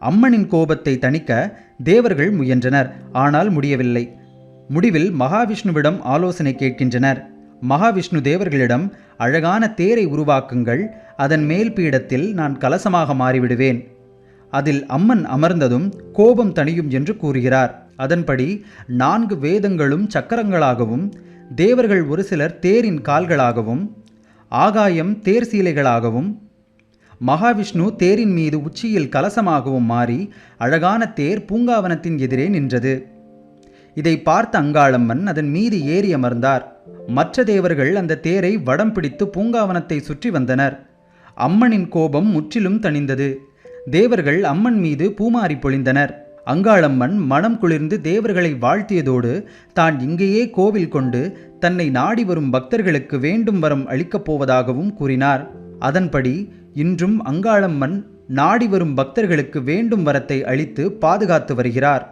அம்மனின் கோபத்தை தணிக்க தேவர்கள் முயன்றனர். ஆனால் முடியவில்லை. முடிவில் மகாவிஷ்ணுவிடம் ஆலோசனை கேட்கின்றனர். மகாவிஷ்ணு தேவர்களிடம், அழகான தேரை உருவாக்குங்கள், அதன் மேல் பீடத்தில் நான் கலசமாக மாறிவிடுவேன், அதில் அம்மன் அமர்ந்ததும் கோபம் தணியும் என்று கூறுகிறார். அதன்படி 4 வேதங்களும் சக்கரங்களாகவும், தேவர்கள் ஒரு சிலர் தேரின் கால்களாகவும், ஆகாயம் தேர் சீலைகளாகவும், மகாவிஷ்ணு தேரின் மீது உச்சியில் கலசமாகவும் மாறி அழகான தேர் பூங்காவனத்தின் எதிரே நின்றது. இதை பார்த்த அங்காளம்மன் அதன் மீது ஏறி அமர்ந்தார். மற்ற தேவர்கள் அந்த தேரை வடம் பிடித்து பூங்காவனத்தை சுற்றி வந்தனர். அம்மனின் கோபம் முற்றிலும் தணிந்தது. தேவர்கள் அம்மன் மீது பூமாரி பொழிந்தனர். அங்காளம்மன் மனம் குளிர்ந்து தேவர்களை வாழ்த்தியதோடு தான் இங்கேயே கோவில் கொண்டு தன்னை நாடி வரும் பக்தர்களுக்கு வேண்டும் வரம் அளிக்கப் போவதாகவும் கூறினார். அதன்படி இன்றும் அங்காளம்மன் நாடி வரும் பக்தர்களுக்கு வேண்டும் வரத்தை அளித்து பாதுகாத்து வருகிறார்.